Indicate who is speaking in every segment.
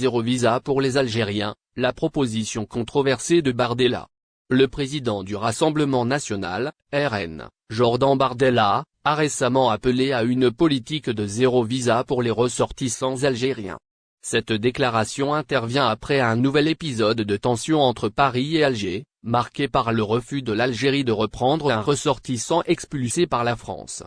Speaker 1: zéro visa pour les Algériens, la proposition controversée de Bardella. Le président du Rassemblement national, RN, Jordan Bardella, a récemment appelé à une politique de zéro visa pour les ressortissants algériens. Cette déclaration intervient après un nouvel épisode de tension entre Paris et Alger, marqué par le refus de l'Algérie de reprendre un ressortissant expulsé par la France.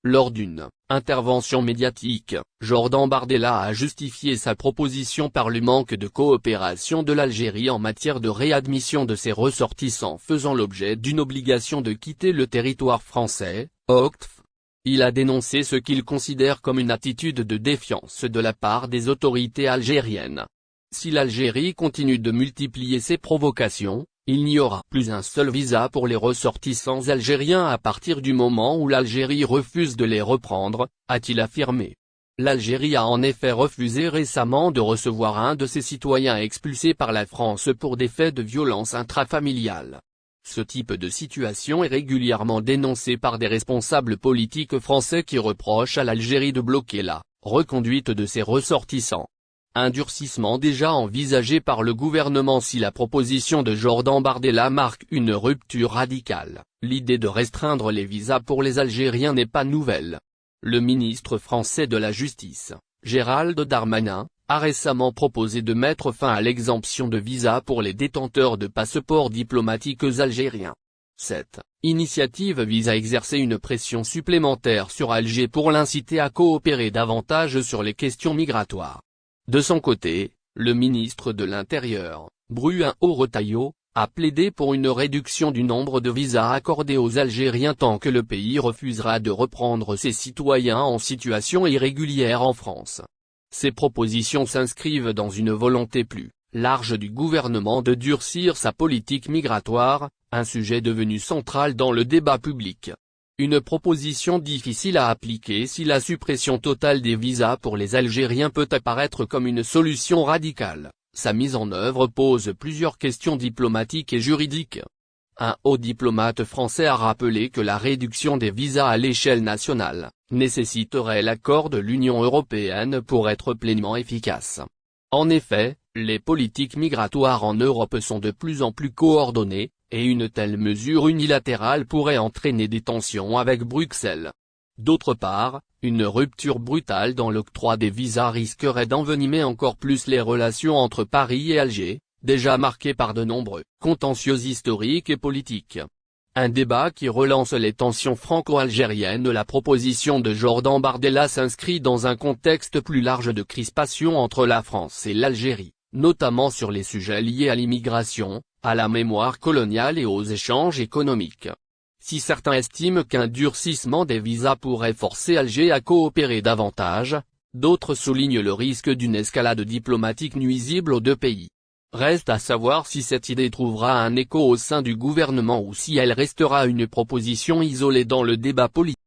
Speaker 1: Lors d'une intervention médiatique, Jordan Bardella a justifié sa proposition par le manque de coopération de l'Algérie en matière de réadmission de ses ressortissants faisant l'objet d'une obligation de quitter le territoire français, OQTF. Il a dénoncé ce qu'il considère comme une attitude de défiance de la part des autorités algériennes. Si l'Algérie continue de multiplier ses provocations, il n'y aura plus un seul visa pour les ressortissants algériens à partir du moment où l'Algérie refuse de les reprendre, a-t-il affirmé. L'Algérie a en effet refusé récemment de recevoir un de ses citoyens expulsés par la France pour des faits de violence intrafamiliale. Ce type de situation est régulièrement dénoncé par des responsables politiques français qui reprochent à l'Algérie de bloquer la reconduite de ses ressortissants. Un durcissement déjà envisagé par le gouvernement si la proposition de Jordan Bardella marque une rupture radicale. L'idée de restreindre les visas pour les Algériens n'est pas nouvelle. Le ministre français de la Justice, Gérald Darmanin, a récemment proposé de mettre fin à l'exemption de visa pour les détenteurs de passeports diplomatiques algériens. Cette initiative vise à exercer une pression supplémentaire sur Alger pour l'inciter à coopérer davantage sur les questions migratoires. De son côté, le ministre de l'Intérieur, Bruno Retailleau, a plaidé pour une réduction du nombre de visas accordés aux Algériens tant que le pays refusera de reprendre ses citoyens en situation irrégulière en France. Ces propositions s'inscrivent dans une volonté plus large du gouvernement de durcir sa politique migratoire, un sujet devenu central dans le débat public. Une proposition difficile à appliquer si la suppression totale des visas pour les Algériens peut apparaître comme une solution radicale. Sa mise en œuvre pose plusieurs questions diplomatiques et juridiques. Un haut diplomate français a rappelé que la réduction des visas à l'échelle nationale nécessiterait l'accord de l'Union européenne pour être pleinement efficace. En effet, les politiques migratoires en Europe sont de plus en plus coordonnées, et une telle mesure unilatérale pourrait entraîner des tensions avec Bruxelles. D'autre part, une rupture brutale dans l'octroi des visas risquerait d'envenimer encore plus les relations entre Paris et Alger, déjà marquées par de nombreux contentieux historiques et politiques. Un débat qui relance les tensions franco-algériennes. La proposition de Jordan Bardella s'inscrit dans un contexte plus large de crispation entre la France et l'Algérie, notamment sur les sujets liés à l'immigration, à la mémoire coloniale et aux échanges économiques. Si certains estiment qu'un durcissement des visas pourrait forcer Alger à coopérer davantage, d'autres soulignent le risque d'une escalade diplomatique nuisible aux deux pays. Reste à savoir si cette idée trouvera un écho au sein du gouvernement ou si elle restera une proposition isolée dans le débat politique.